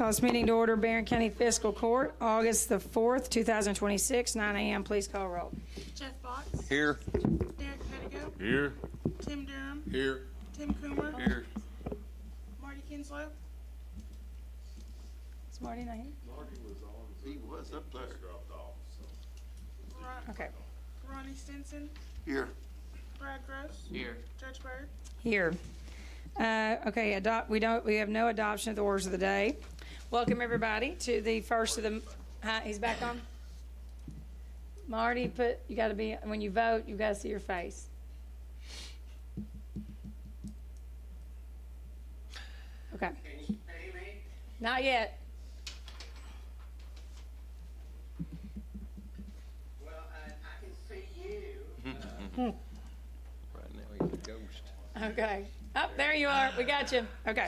Call this meeting to order, Barren County Fiscal Court, August the 4th, 2026, 9 a.m. Please call roll. Jeff Botts. Here. Derek Pettigo. Here. Tim Durham. Here. Tim Coomer. Here. Marty Kinslow. Is Marty not here? He was up there. Okay. Ronnie Stinson. Here. Brad Gross. Here. Judge Bird. Here. Okay, we have no adoption of the orders of the day. Welcome everybody to the first of the, he's back on? Marty, you gotta be, when you vote, you gotta see your face. Okay. Can you see me? Not yet. Well, I can see you. Right now he's a ghost. Okay. Oh, there you are. We got you. Okay. Okay.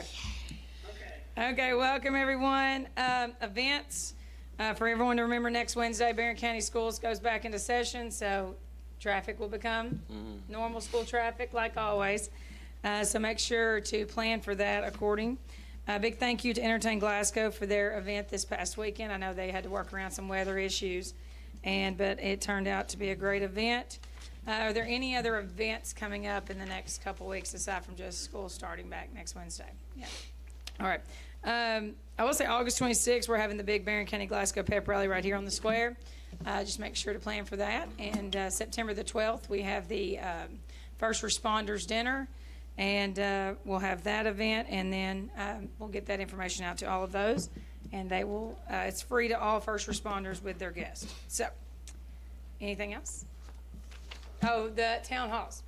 Okay, welcome everyone. Events, for everyone to remember, next Wednesday, Barren County Schools goes back into session, so traffic will become normal school traffic like always. So make sure to plan for that according. A big thank you to Entertain Glasgow for their event this past weekend. I know they had to work around some weather issues, but it turned out to be a great event. Are there any other events coming up in the next couple weeks aside from just school starting back next Wednesday? Yeah. All right. I will say August 26th, we're having the big Barren County Glasgow pep rally right here on the square. Just make sure to plan for that. And September the 12th, we have the First Responders Dinner, and we'll have that event, and then we'll get that information out to all of those. And they will, it's free to all first responders with their guests. So, anything else? Oh, the town halls.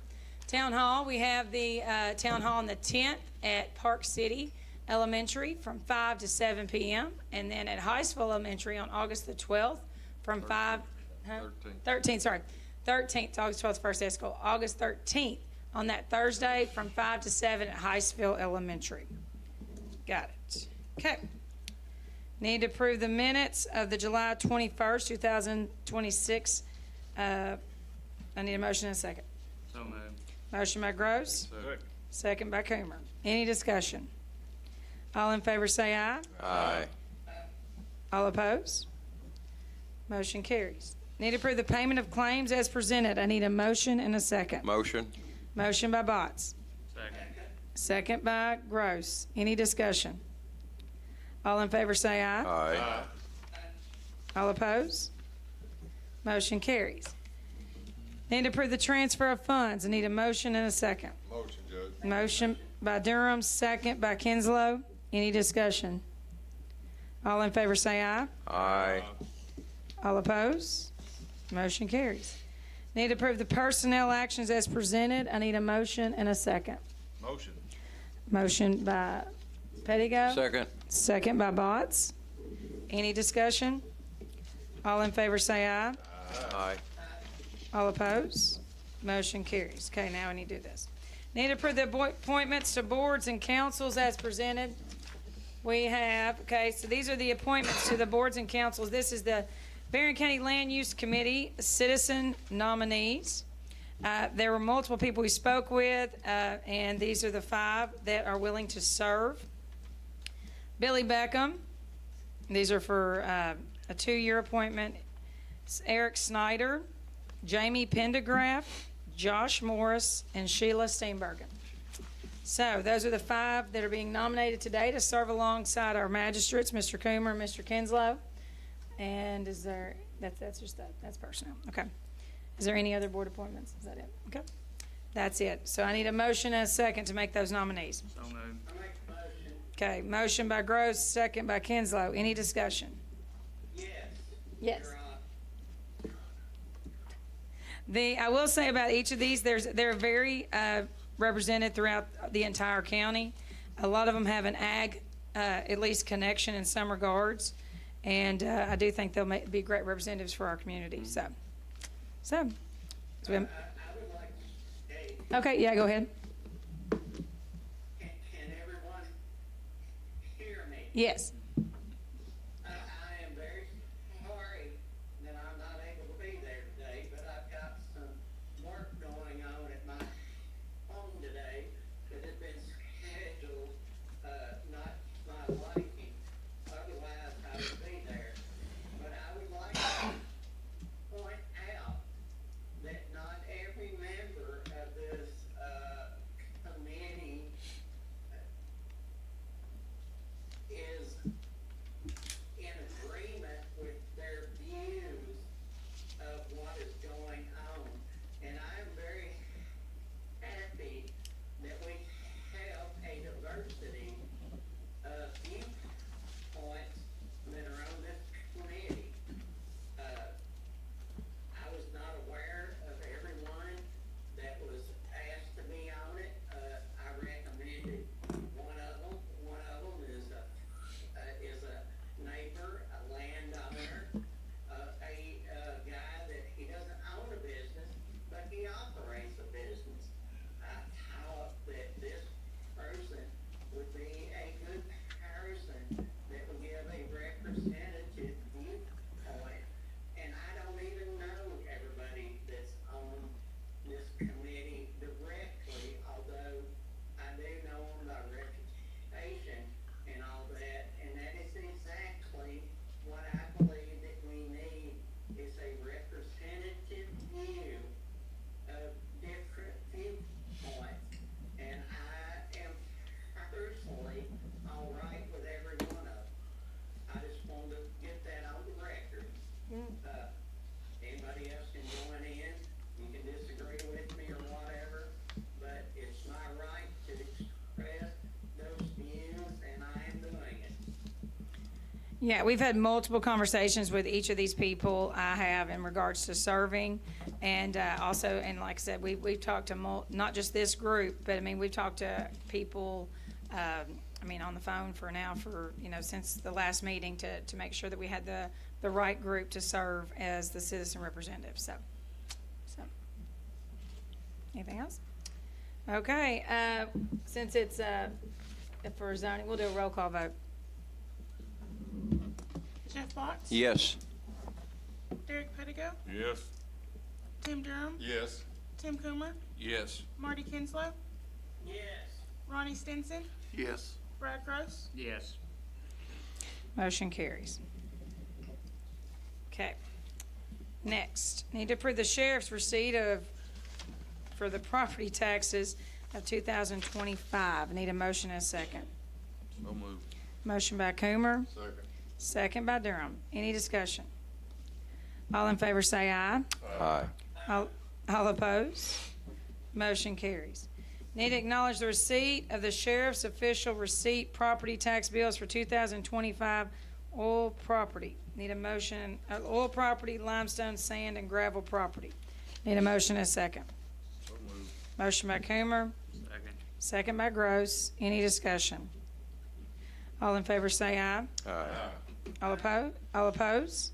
Town hall, we have the town hall on the 10th at Park City Elementary from 5 to 7 p.m. And then at Highsville Elementary on August the 12th from 13th, August 12th, first day of school. August 13th on that Thursday from 5 to 7 at Highsville Elementary. Got it. Okay. Need to approve the minutes of the July 21st, 2026 I need a motion and a second. So moved. Motion by Gross, Second. second by Coomer. Any discussion? All in favor say aye. Aye. All opposed? Motion carries. Need to approve the payment of claims as presented. I need a motion and a second. Motion. Motion by Botts, Second. second by Gross. Any discussion? All in favor say aye. Aye. All opposed? Motion carries. Need to approve the transfer of funds. I need a motion and a second. Motion, Judge. Motion by Durham, second by Kinslow. Any discussion? All in favor say aye. Aye. All opposed? Motion carries. Need to approve the personnel actions as presented. I need a motion and a second. Motion. Motion by Pettigo. Second. Second by Botts. Any discussion? All in favor say aye. Aye. All opposed? Motion carries. Okay, now we need to do this. Need to approve the appointments to boards and councils as presented. We have, okay, so these are the appointments to the boards and councils. This is the Barren County Land Use Committee citizen nominees. There were multiple people we spoke with, and these are the 5 that are willing to serve. Billy Beckham. These are for a 2-year appointment. Eric Snyder, Jamie Pendergraft, Josh Morris, and Sheila Steenbergen. So those are the 5 that are being nominated today to serve alongside our magistrates, Mr. Coomer and Mr. Kinslow. And is there, that's just that, that's personnel. Okay. Is there any other board appointments? Is that it? Okay. That's it. So I need a motion and a second to make those nominees. So moved. I make a motion. Okay. Motion by Gross, second by Kinslow. Any discussion? Yes. Yes. Your Honor. I will say about each of these, they're very represented throughout the entire county. A lot of them have an ag, at least connection in some regards, and I do think they'll be great representatives for our community. So I would like to state, okay, yeah, go ahead. can everyone hear me? Yes. I am very sorry that I'm not able to be there today, but I've got some work going on at my home today that has been scheduled, not my liking. Anybody else can join in, you can disagree with me or whatever, but it's my right to express those views, and I am doing it. Yeah, we've had multiple conversations with each of these people. I have in regards to serving, and also, and like I said, we've talked to not just this group, but I mean, we've talked to people, I mean, on the phone for since the last meeting to make sure that we had the right group to serve as the citizen representative. So, anything else? Okay, since it's for zoning, we'll do a roll call vote. Jeff Botts. Yes. Derek Pettigo. Yes. Tim Durham. Yes. Tim Coomer. Yes. Marty Kinslow. Yes. Ronnie Stinson. Yes. Brad Gross. Yes. Motion carries. Okay. Next, need to approve the sheriff's receipt for the property taxes of 2025. Need a motion and a second. So moved. Motion by Coomer, Second. second by Durham. Any discussion? All in favor say aye. Aye. All opposed? Motion carries. Need to acknowledge the receipt of the sheriff's official receipt property tax bills for 2025 oil property. Need a motion, oil property, limestone, sand, and gravel property. Need a motion and a second. So moved. Motion by Coomer, Second. second by Gross. Any discussion? All in favor say aye. Aye. All opposed? All opposed?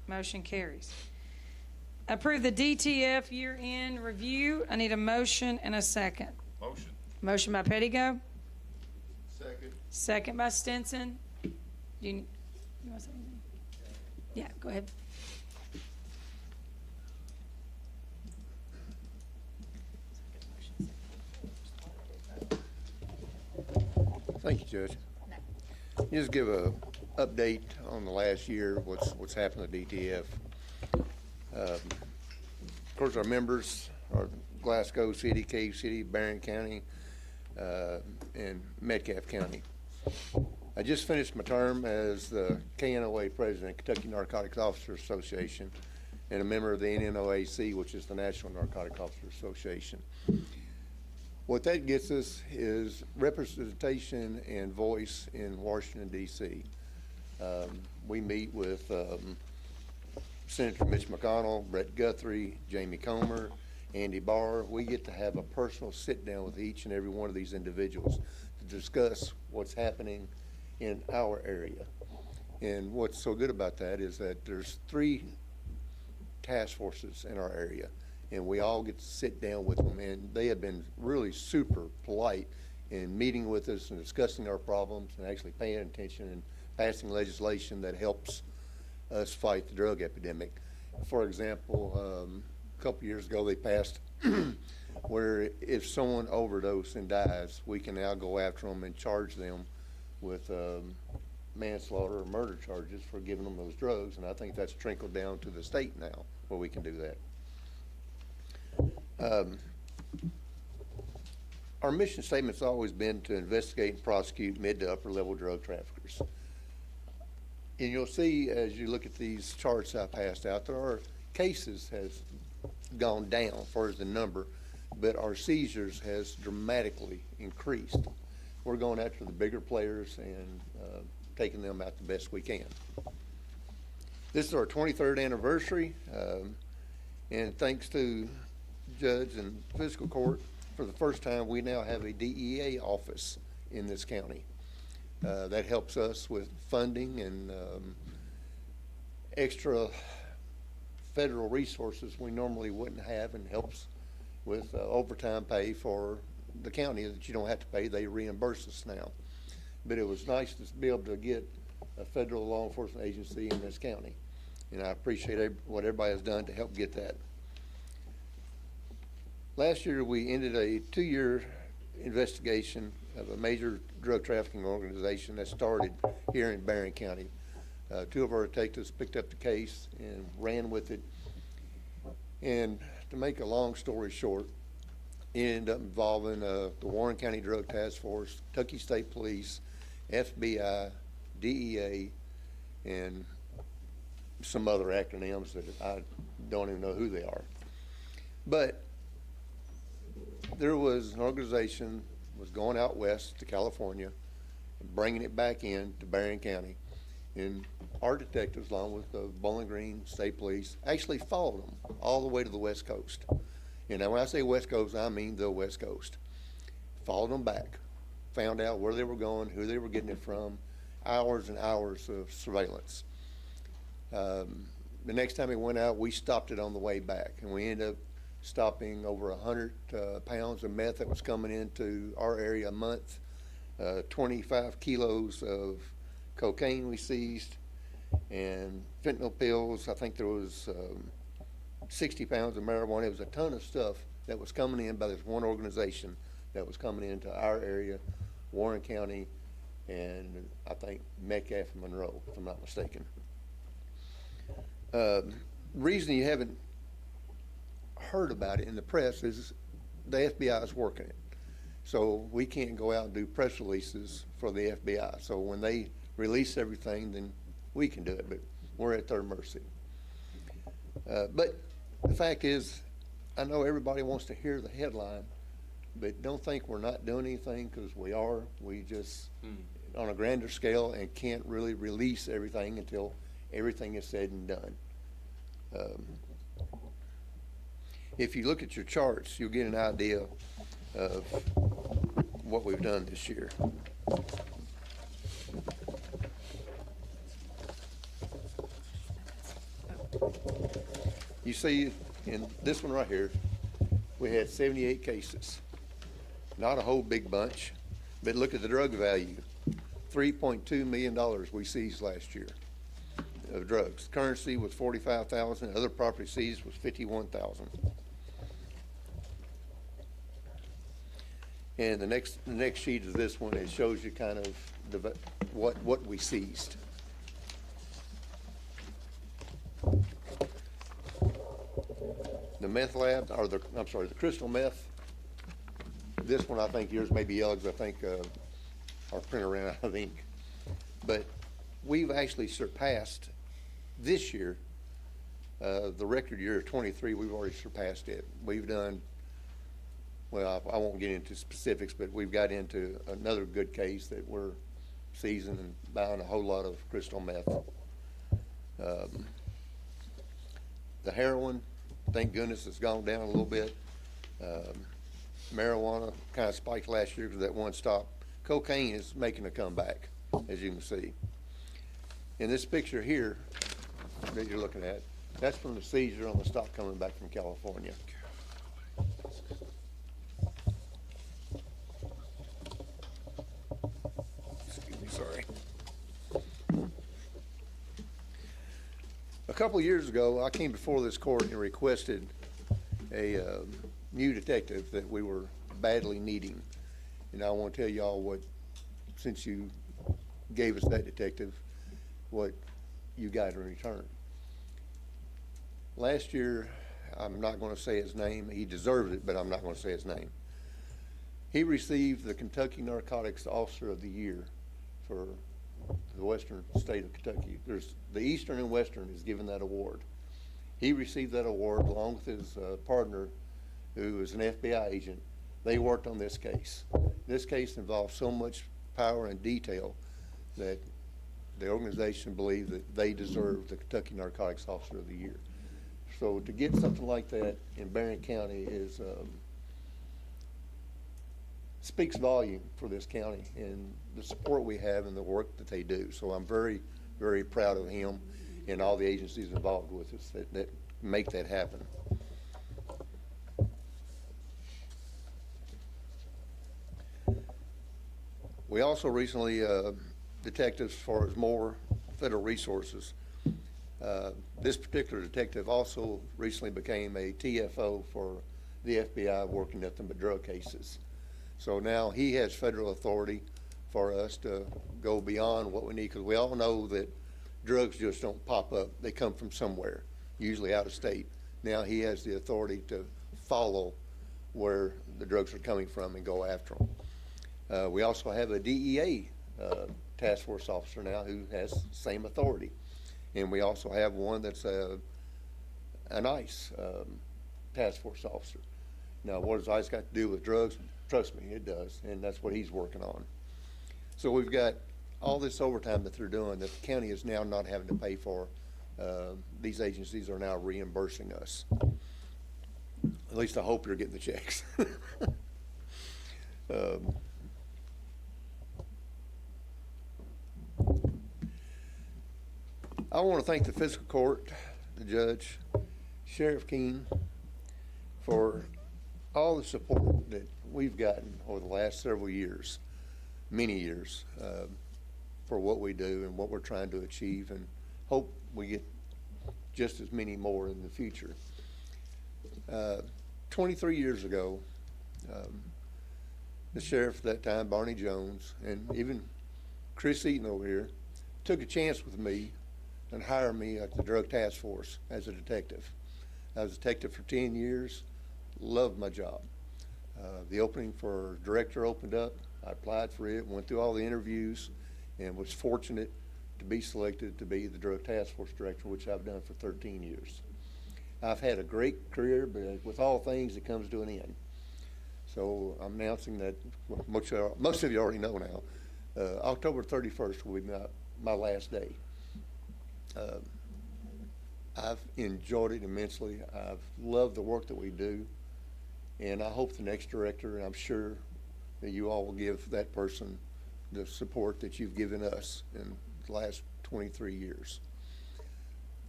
Motion carries. Approve the DTF year-end review. I need a motion and a second. Motion. Motion by Pettigo, Second. second by Stinson. You want to say anything? Yeah, go ahead. Thank you, Judge. Just give a update on the last year, what's happened to DTF. Of course, our members are Glasgow City, Cave City, Barren County, and Metcalfe County. I just finished my term as the KNOA president, Kentucky Narcotics Officers Association, and a member of the NNOAC, which is the National Narcotic Officers Association. What that gets us is representation and voice in Washington, D.C. We meet with Senator Mitch McConnell, Brett Guthrie, Jamie Comer, Andy Barr. We get to have a personal sit-down with each and every one of these individuals to discuss what's happening in our area. And what's so good about that is that there's 3 task forces in our area, and we all get to sit down with them, and they have been really super polite in meeting with us and discussing our problems and actually paying attention and passing legislation that helps us fight the drug epidemic. For example, a couple years ago they passed where if someone overdoses and dies, we can now go after them and charge them with manslaughter or murder charges for giving them those drugs, and I think that's trickled down to the state now where we can do that. Our mission statement's always been to investigate and prosecute mid to upper level drug traffickers. And you'll see as you look at these charts I passed out, there are cases has gone down as far as the number, but our seizures has dramatically increased. We're going after the bigger players and taking them out the best we can. This is our 23rd anniversary, and thanks to Judge and Fiscal Court, for the first time we now have a DEA office in this county. That helps us with funding and extra federal resources we normally wouldn't have, and helps with overtime pay for the county that you don't have to pay. They reimburse us now. But it was nice to be able to get a federal law enforcement agency in this county, and I appreciate what everybody has done to help get that. Last year we ended a 2-year investigation of a major drug trafficking organization that started here in Barren County. 2 of our detectives picked up the case and ran with it. And to make a long story short, it ended up involving the Warren County Drug Task Force, Kentucky State Police, FBI, DEA, and some other acronyms that I don't even know who they are. But there was an organization was going out west to California, and bringing it back in to Barren County. And our detectives, along with the Bowling Green State Police, actually followed them all the way to the West Coast. And now when I say West Coast, I mean the West Coast. Followed them back, found out where they were going, who they were getting it from, hours and hours of surveillance. The next time we went out, we stopped it on the way back, and we ended up stopping over 100 pounds of meth that was coming into our area a month, 25 kilos of cocaine we seized, and fentanyl pills. I think there was 60 pounds of marijuana. It was a ton of stuff that was coming in by this one organization that was coming into our area, Warren County, and I think Metcalf and Monroe, if I'm not mistaken. Reason you haven't heard about it in the press is the FBI is working it. So we can't go out and do press releases for the FBI. So when they release everything, then we can do it, but we're at their mercy. But the fact is, I know everybody wants to hear the headline, but don't think we're not doing anything, because we are. We just, on a grander scale, and can't really release everything until everything is said and done. If you look at your charts, you'll get an idea of what we've done this year. You see in this one right here, we had 78 cases. Not a whole big bunch, but look at the drug value. $3.2 million we seized last year of drugs. Currency was $45,000. Other property seized was $51,000. And the next sheet is this one. It shows you kind of what we seized. The meth lab, or the crystal meth. This one, I think yours may be yellow, because I think our printer ran out of ink. But we've actually surpassed this year, the record year of 23. We've already surpassed it. We've done, well, I won't get into specifics, but we've got into another good case that we're seizing and buying a whole lot of crystal meth. The heroin, thank goodness, has gone down a little bit. Marijuana kind of spiked last year because that one stop. Cocaine is making a comeback, as you can see. In this picture here that you're looking at, that's from the seizure on the stock coming back from California. Excuse me, sorry. A couple of years ago, I came before this court and requested a new detective that we were badly needing. And I want to tell y'all what, since you gave us that detective, what you got in return. Last year, I'm not going to say his name. He deserves it, but I'm not going to say his name. He received the Kentucky Narcotics Officer of the Year for the western state of Kentucky. There's the eastern and western is given that award. He received that award along with his partner, who is an FBI agent. They worked on this case. This case involved so much power and detail that the organization believed that they deserved the Kentucky Narcotics Officer of the Year. So to get something like that in Barren County is speaks volume for this county and the support we have and the work that they do. So I'm very, very proud of him and all the agencies involved with us that make that happen. We also recently, detectives, as far as more federal resources, this particular detective also recently became a TFO for the FBI working nothing but drug cases. So now he has federal authority for us to go beyond what we need, because we all know that drugs just don't pop up. They come from somewhere, usually out of state. Now he has the authority to follow where the drugs are coming from and go after them. We also have a DEA task force officer now who has the same authority. And we also have one that's an ICE task force officer. Now, what does ICE got to do with drugs? Trust me, it does, and that's what he's working on. So we've got all this overtime that they're doing that the county is now not having to pay for. These agencies are now reimbursing us. At least I hope you're getting the checks. I want to thank the fiscal court, the judge, Sheriff Keene, for all the support that we've gotten over the last several years, many years, for what we do and what we're trying to achieve, and hope we get just as many more in the future. 23 years ago, the sheriff at that time, Barney Jones, and even Chris Eaton over here, took a chance with me and hired me at the drug task force as a detective. I was a detective for 10 years, loved my job. The opening for director opened up. I applied for it, went through all the interviews, and was fortunate to be selected to be the drug task force director, which I've done for 13 years. I've had a great career, but with all things, it comes to an end. So I'm announcing that, well, most of you already know now, October 31st will be my last day. I've enjoyed it immensely. I've loved the work that we do, and I hope the next director, and I'm sure that you all will give that person the support that you've given us in the last 23 years.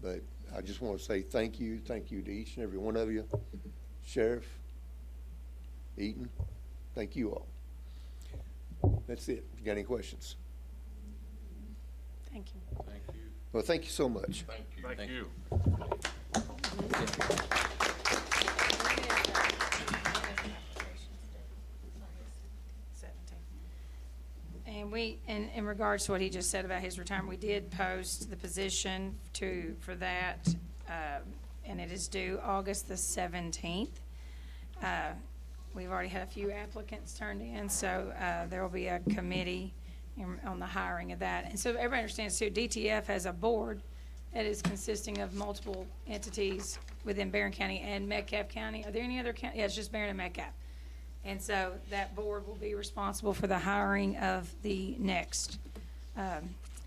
But I just want to say thank you to each and every one of you. Sheriff, Eaton, thank you all. That's it. You got any questions? Thank you. Thank you. Well, thank you so much. Thank you. Thank you. And we, in regards to what he just said about his retirement, we did post the position for that, and it is due August the 17th. We've already had a few applicants turned in, so there will be a committee on the hiring of that. And so everybody understands too, DTF has a board that is consisting of multiple entities within Barren County and Metcalfe County. Are there any other county? Yeah, it's just Barren and Metcalfe. And so that board will be responsible for the hiring of the next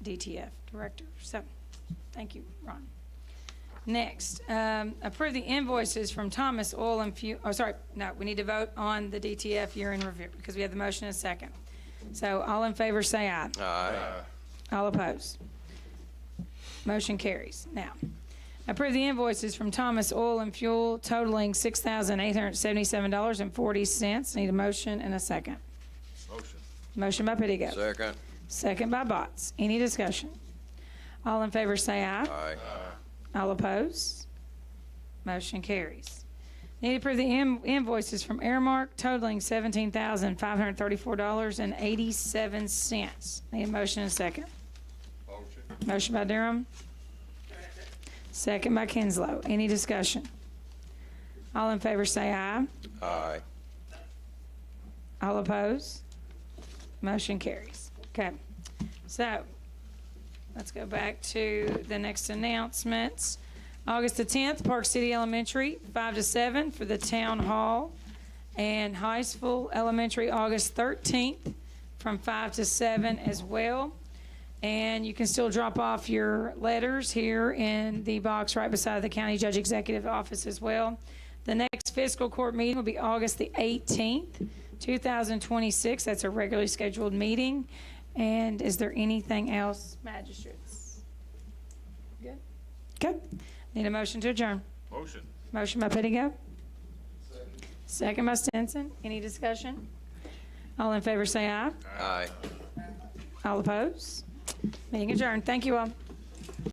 DTF director. So, thank you, Ron. Next, approve the invoices from Thomas Oil and Fuel. Oh, sorry, no, we need to vote on the DTF year in review because we have the motion and a second. So, all in favor say aye. Aye. All opposed. Motion carries. Now, approve the invoices from Thomas Oil and Fuel totaling $6,877.40. Need a motion and a second. Motion. Motion by Pittigo. Second. Second by Botts. Any discussion? All in favor say aye. Aye. All opposed? Motion carries. Need to approve the invoices from Airmark totaling $17,534.87. Need a motion and a second. Motion. Motion by Durham. Second by Kinslow. Any discussion? All in favor say aye. Aye. All opposed? Motion carries. Okay. So, let's go back to the next announcements. August the 10th, Park City Elementary, 5 to 7 for the Town Hall. And Heistville Elementary, August 13th, from 5 to 7 as well. And you can still drop off your letters here in the box right beside the County Judge Executive Office as well. The next fiscal court meeting will be August the 18th, 2026. That's a regularly scheduled meeting. And is there anything else, magistrates? Good? Good. Need a motion to adjourn. Motion. Motion by Pittigo. Second by Stinson. Any discussion? All in favor say aye. Aye. All opposed? Meeting adjourned. Thank you all.